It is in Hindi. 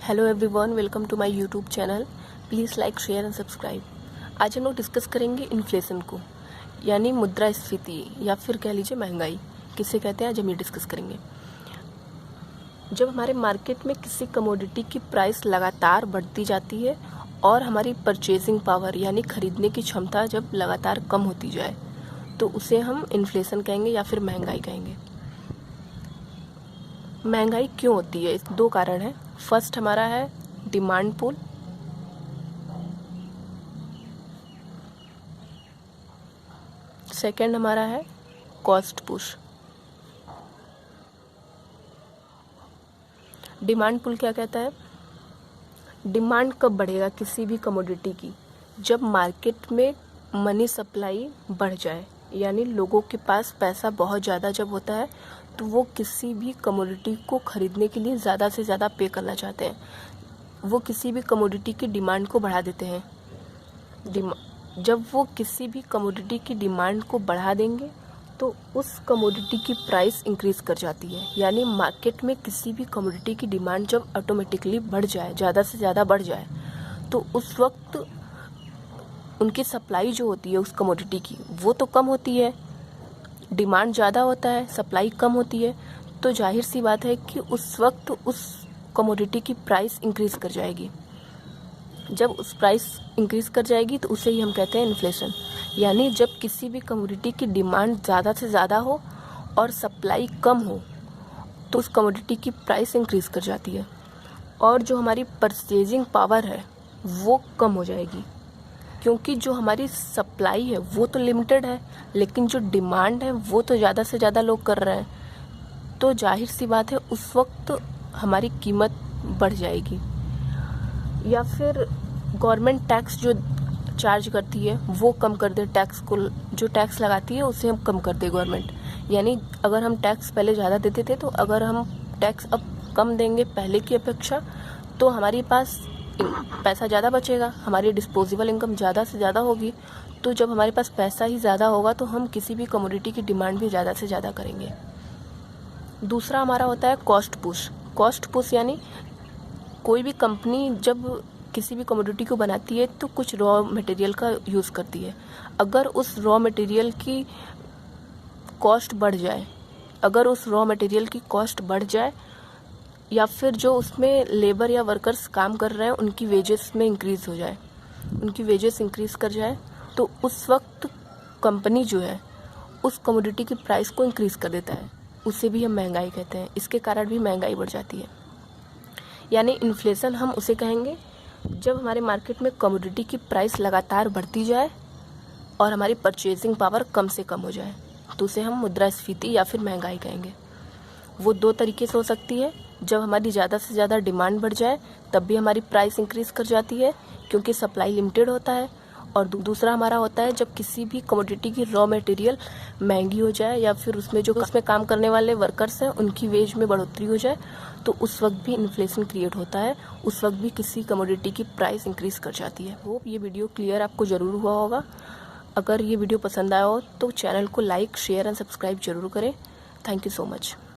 Hello everyone, welcome to my YouTube channel. Please like, share and subscribe. आज हम लोग डिस्कस करेंगे इन्फ्लेशन को, यानी मुद्रास्फीति या फिर कह लीजिए महंगाई किसे कहते हैं। आज हम ये डिस्कस करेंगे। जब हमारे मार्केट में किसी कमोडिटी की प्राइस लगातार बढ़ती जाती है और हमारी परचेजिंग पावर यानी खरीदने की क्षमता जब लगातार कम होती जाए तो उसे हम इन्फ्लेशन कहेंगे या फिर महंगाई कहेंगे। महंगाई क्यों होती है? इस दो कारण हैं। फर्स्ट हमारा है डिमांड पुल, सेकंड हमारा है कॉस्ट पुश। डिमांड पुल क्या कहता है? डिमांड कब बढ़ेगा किसी भी कमोडिटी की? जब मार्केट में मनी सप्लाई बढ़ जाए, यानी लोगों के पास पैसा बहुत ज़्यादा जब होता है तो वो किसी भी कमोडिटी को खरीदने के लिए ज़्यादा से ज़्यादा पे करना चाहते हैं। वो किसी भी कमोडिटी की डिमांड को बढ़ा देते हैं। जब वो किसी भी कमोडिटी की डिमांड को बढ़ा देंगे तो उस कमोडिटी की प्राइस इंक्रीज़ कर जाती है। यानी मार्केट में किसी भी कमोडिटी की डिमांड जब ऑटोमेटिकली बढ़ जाए, ज़्यादा से ज़्यादा बढ़ जाए, तो उस वक्त उनकी सप्लाई जो होती है उस कमोडिटी की वो तो कम होती है। डिमांड ज़्यादा होता है, सप्लाई कम होती है, तो जाहिर सी बात है कि उस वक्त उस कमोडिटी की प्राइस इंक्रीज़ कर जाएगी। जब उस प्राइस इंक्रीज़ कर जाएगी तो उसे ही हम कहते हैं इन्फ्लेशन। यानी जब किसी भी कमोडिटी की डिमांड ज़्यादा से ज़्यादा हो और सप्लाई कम हो तो उस कमोडिटी की प्राइस इंक्रीज़ कर जाती है और जो हमारी परचेजिंग पावर है वो कम हो जाएगी, क्योंकि जो हमारी सप्लाई है वो तो लिमिटेड है लेकिन जो डिमांड है वो तो ज़्यादा से ज़्यादा लोग कर रहे हैं। तो जाहिर सी बात है उस वक्त हमारी कीमत बढ़ जाएगी। या फिर गवर्नमेंट टैक्स जो चार्ज करती है वो कम कर दे, टैक्स को जो टैक्स लगाती है उसे हम कम कर दे गवर्नमेंट। यानी अगर हम टैक्स पहले ज़्यादा देते थे तो अगर हम टैक्स अब कम देंगे पहले की अपेक्षा तो हमारे पास पैसा ज़्यादा बचेगा, हमारी डिस्पोजेबल इनकम ज़्यादा से ज़्यादा होगी। तो जब हमारे पास पैसा ही ज़्यादा होगा तो हम किसी भी कमोडिटी की डिमांड भी ज़्यादा से ज़्यादा करेंगे। दूसरा हमारा होता है कॉस्ट पुश। कॉस्ट पुश यानी कोई भी कंपनी जब किसी भी कमोडिटी को बनाती है तो कुछ रॉ मटेरियल का यूज़ करती है। अगर उस रॉ मटेरियल की कॉस्ट बढ़ जाए, या फिर जो उसमें लेबर या वर्कर्स काम कर रहे हैं उनकी वेजेस में इंक्रीज़ हो जाए, उनकी वेजेस इंक्रीज़ कर जाए, तो उस वक्त कंपनी जो है उस कमोडिटी की प्राइस को इंक्रीज़ कर देता है। उसे भी हम महंगाई कहते हैं। इसके कारण भी महंगाई बढ़ जाती है। यानी इन्फ्लेशन हम उसे कहेंगे जब हमारे मार्केट में कमोडिटी की प्राइस लगातार बढ़ती जाए और हमारी परचेजिंग पावर कम से कम हो जाए, तो उसे हम मुद्रास्फीति या फिर महंगाई कहेंगे। वो दो तरीके से हो सकती है। जब हमारी ज़्यादा से ज़्यादा डिमांड बढ़ जाए तब भी हमारी प्राइस इंक्रीज़ कर जाती है क्योंकि सप्लाई लिमिटेड होता है। और दूसरा हमारा होता है जब किसी भी कमोडिटी की रॉ मटेरियल महंगी हो जाए या फिर उसमें काम करने वाले वर्कर्स हैं उनकी वेज में बढ़ोतरी हो जाए, तो उस वक्त भी इन्फ्लेशन क्रिएट होता है। उस वक्त भी किसी कमोडिटी की प्राइस इंक्रीज़ कर जाती है। होप ये वीडियो क्लियर आपको ज़रूर हुआ होगा। अगर ये वीडियो पसंद आया हो तो चैनल को लाइक, शेयर एंड सब्सक्राइब जरूर करें। Thank you so much.